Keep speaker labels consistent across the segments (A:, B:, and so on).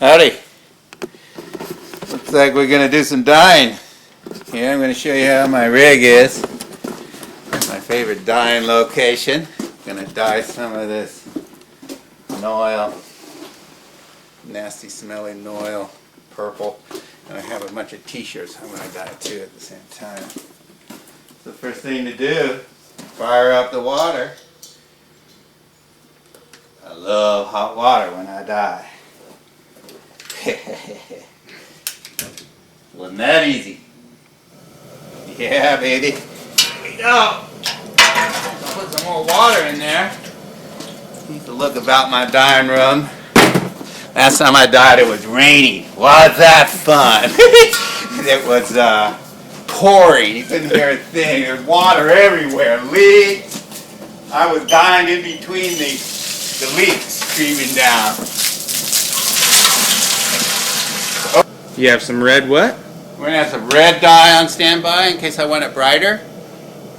A: Howdy. Looks like we're going to do some dyeing. Here I'm going to show you how my rig is. My favorite dyeing location. I'm going to dye some of this Noil. Nasty smelling Noil purple. And I have a bunch of t-shirts I'm going to dye too at the same time. So the first thing to do, fire up the water. I love hot water when I dye. Wasn't that easy? Yeah, baby. Here we go. I'll put some more water in there. Need to look about my dyeing room. Last time I dyed it was raining. Was that fun? It was pouring. You couldn't hear a thing. There was water everywhere. Leaks. I was dyeing in between the leaks streaming down.
B: You have some red what?
A: We're going to have some red dye on standby in case I want it brighter.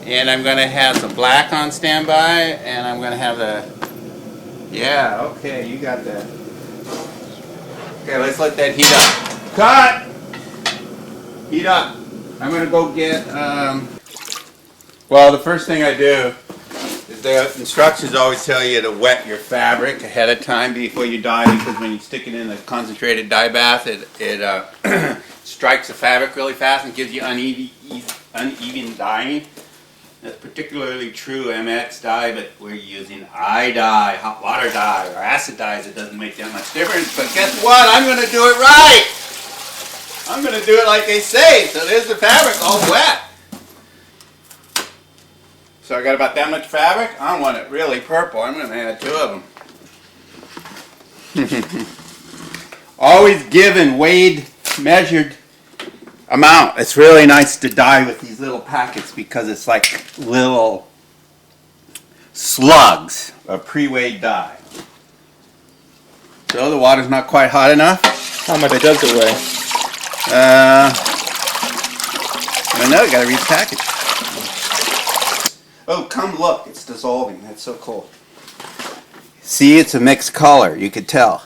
A: And I'm going to have some black on standby. And I'm going to have the... Yeah, okay, you got that. Okay, let's let that heat up. Cut! Heat up. I'm going to go get... Well, the first thing I do is the instructions always tell you to wet your fabric ahead of time before you dye, because when you stick it in a concentrated dye bath, it strikes the fabric really fast and gives you uneven dyeing. That's particularly true MX dye, but we're using iDye, hot water dye, or acid dyes. It doesn't make that much difference, but guess what? I'm going to do it right! I'm going to do it like they say. So there's the fabric all wet. So I got about that much fabric. I want it really purple. I'm going to add 2 of them. Always given, weighed, measured amount. It's really nice to dye with these little packets because it's like little slugs of pre-weighed dye. So the water's not quite hot enough.
B: How much does it weigh?
A: I know, got to read the package. Oh, come look, it's dissolving. That's so cool. See, it's a mixed color, you could tell.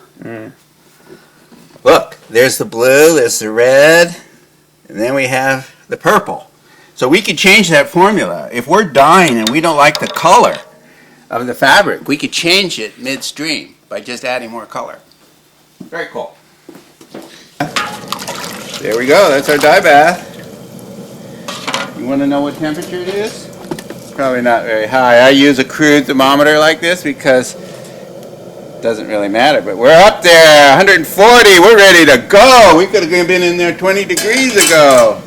A: Look, there's the blue, there's the red, and then we have the purple. So we could change that formula. If we're dyeing and we don't like the color of the fabric, we could change it midstream by just adding more color. Very cool. There we go, that's our dye bath. You want to know what temperature it is? Probably not very high. I use a crude thermometer like this because it doesn't really matter, but we're up there, 140, we're ready to go. We could have been in there 20 degrees ago.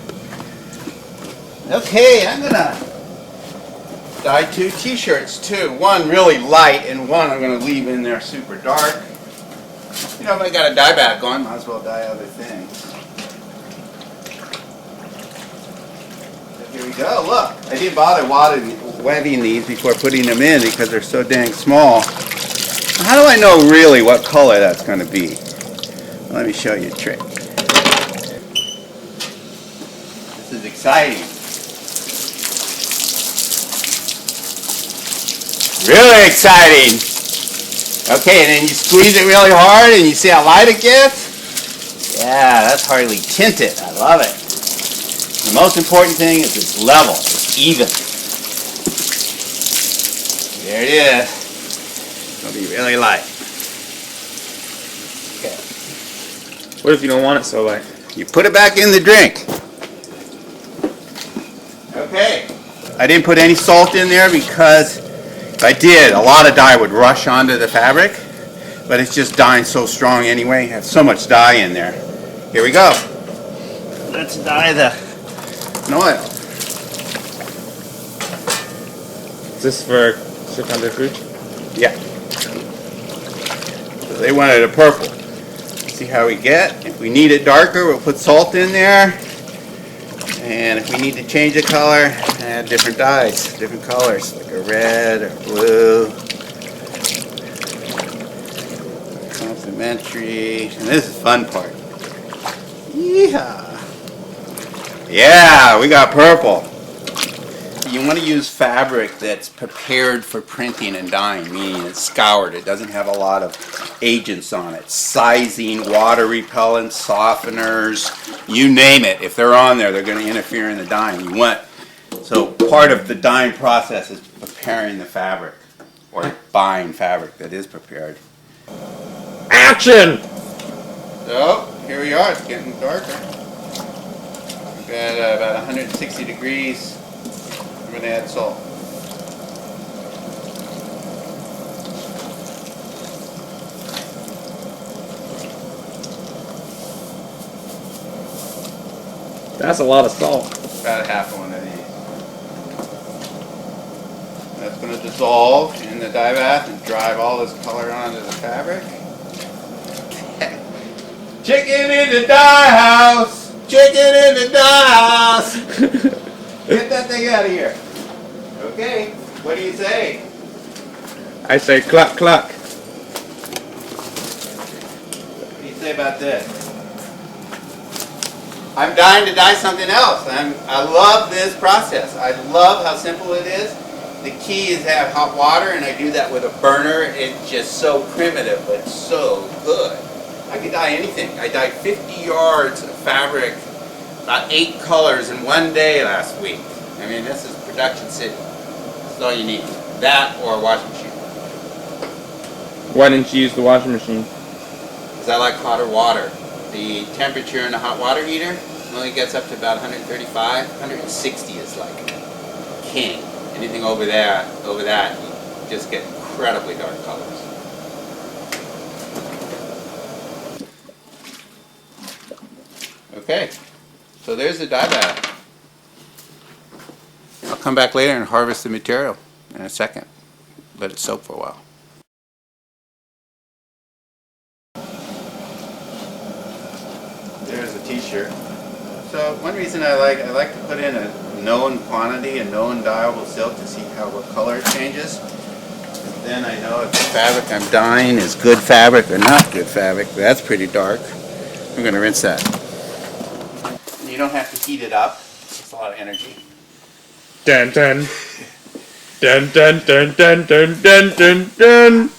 A: Okay, I'm gonna dye 2 t-shirts too. One really light and one I'm gonna leave in there super dark. You know, if I got a dye bath going, might as well dye other things. Here we go, look. I didn't bother wetting these before putting them in because they're so dang small. How do I know really what color that's going to be? Let me show you a trick. This is exciting. Really exciting. Okay, and then you squeeze it really hard and you see how light it gets? Yeah, that's hardly tinted. I love it. The most important thing is it's level, it's even. There it is. It'll be really light. Okay.
B: What if you don't want it so light?
A: You put it back in the drink. Okay. I didn't put any salt in there because if I did, a lot of dye would rush onto the fabric. But it's just dyeing so strong anyway. You have so much dye in there. Here we go. Let's dye the Noil.
B: Is this for stick under food?
A: Yeah. So they wanted a purple. See how we get. If we need it darker, we'll put salt in there. And if we need to change the color, add different dyes, different colors, like a red or blue. Complementary. And this is the fun part. Yeehaw. Yeah, we got purple. you want to use fabric that's prepared for printing and dyeing, meaning it's scoured. It doesn't have a lot of agents on it. Sizing, water repellent, softeners, you name it. If they're on there, they're going to interfere in the dyeing. So part of the dyeing process is preparing the fabric, or buying fabric that is prepared.
B: Action!
A: So here we are. It's getting darker. We've got about 160 degrees. I'm going to add salt.
B: That's a lot of salt.
A: About half of one of these. That's going to dissolve in the dye bath and drive all this color onto the fabric. Chicken in the dye house! Chicken in the dye house! Get that thing out of here. Okay, what do you say?
B: I say cluck cluck.
A: What do you say about this? I'm dying to dye something else. I love this process. I love how simple it is. The key is to have hot water, and I do that with a burner. It's just so primitive, but so good. I could dye anything. I dyed 50 yards of fabric, about 8 colors in one day last week. I mean, this is Production City. This is all you need. That or a washing machine.
B: Why didn't you use the washing machine?
A: Because I like hotter water. The temperature in the hot water heater only gets up to about 135. 160 is like king. Anything over that, you just get incredibly dark colors. Okay, so there's the dye bath. I'll come back later and harvest the material in a second. Let it soak for a while. There's a t-shirt. So one reason I like to put in a known quantity, a known dyeable silk to see what color it changes. And then I know if the fabric I'm dyeing is good fabric or not good fabric. That's pretty dark. I'm going to rinse that. You don't have to heat it up. It's a lot of energy.
B: Dun dun. Dun dun dun dun dun dun dun dun.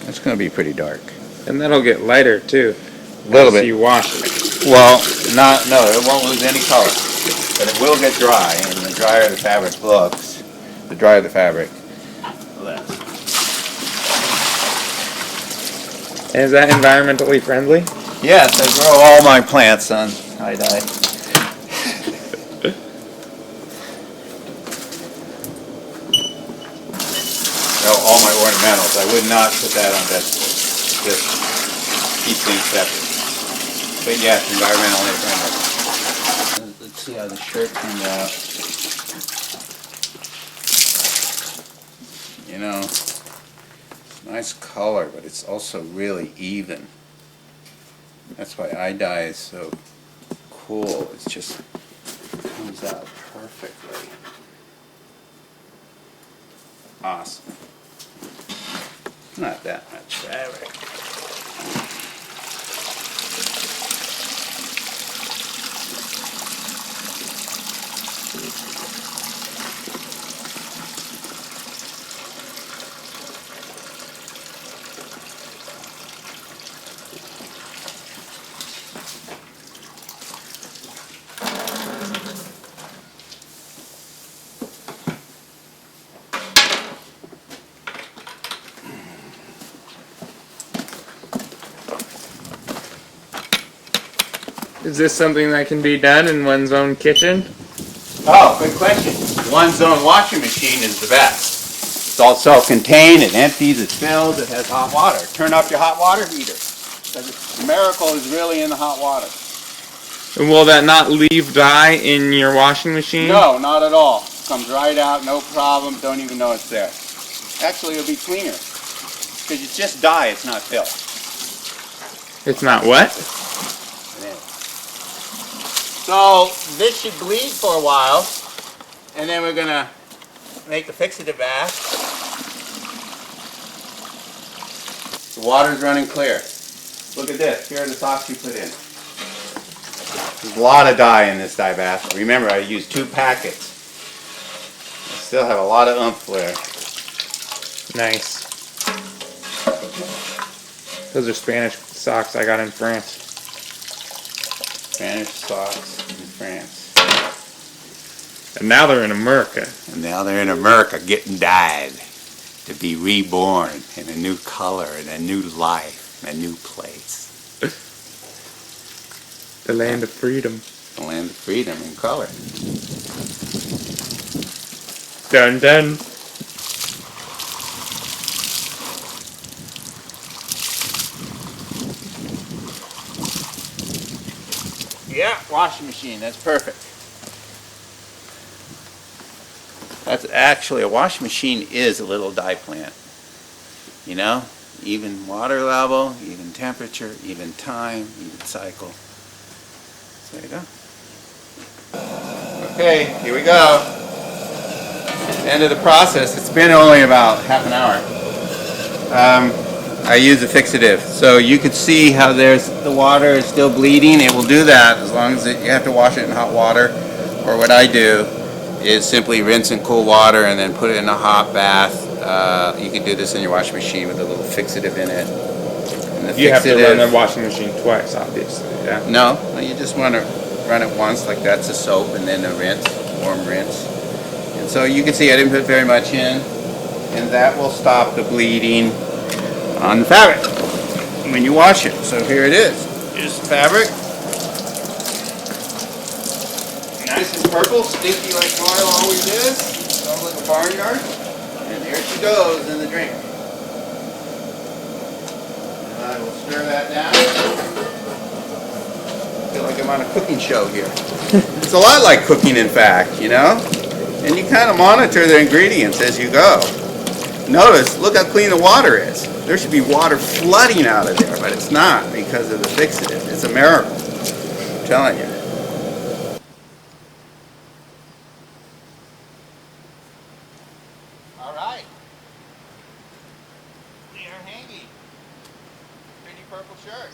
A: It's going to be pretty dark.
B: And that'll get lighter too.
A: A little bit.
B: As you wash it.
A: Well, no, it won't lose any color. But it will get dry, and the drier the fabric looks, the drier the fabric, the less.
B: And is that environmentally friendly?
A: Yes, I grow all my plants on iDye. No, all my ornamentals. I would not put that on vegetables. Just keep things separate. But yes, environmentally friendly. Let's see how the shirt turned out. You know, nice color, but it's also really even. That's why iDye is so cool. It just comes out perfectly. Awesome. Not that much fabric.
B: Is this something that can be done in one's own kitchen?
A: Oh, good question. One's own washing machine is the best. It's all self-contained, it empties, it fills, it has hot water. Turn off your hot water heater. The miracle is really in the hot water.
B: And will that not leave dye in your washing machine?
A: No, not at all. Comes right out, no problem, don't even know it's there. Actually, it'll be cleaner. Because it's just dye, it's not fill.
B: It's not what?
A: So this should bleed for a while, and then we're going to make the Fixative bath. The water's running clear. Look at this. Here are the socks you put in. There's a lot of dye in this dye bath. Remember, I used 2 packets. I still have a lot of oomph there.
B: Nice. Those are Spanish socks I got in France.
A: Spanish socks in France.
B: And now they're in America.
A: And now they're in America getting dyed to be reborn in a new color, in a new life, in a new place.
B: The land of freedom.
A: The land of freedom and color.
B: Dun dun.
A: Yeah, washing machine, that's perfect. That's actually, a washing machine is a little dye plant. You know, even water level, even temperature, even time, even cycle. So there you go. Okay, here we go. End of the process. It's been only about half an hour. I use a fixative, so you could see how there's the water is still bleeding. It will do that as long as you have to wash it in hot water. Or what I do is simply rinse in cool water and then put it in a hot bath. You can do this in your washing machine with a little fixative in it. And the
B: You have to run the washing machine twice, obviously. Yeah.
A: No, you just want to run it once, like that's a soap, and then a rinse, warm rinse. And so you can see I didn't put very much in, and that will stop the bleeding on the fabric when you wash it. So here it is. Here's the fabric. Nice and purple, stinky like oil always is. Smells like a barnyard. And there she goes in the drink. And I will stir that down. I feel like I'm on a cooking show here. It's a lot like cooking, in fact, you know? And you kind of monitor the ingredients as you go. Notice, look how clean the water is. There should be water flooding out of there, but it's not because of the fixative. It's a miracle. I'm telling you. All right. We are hanging. Pretty purple shirt.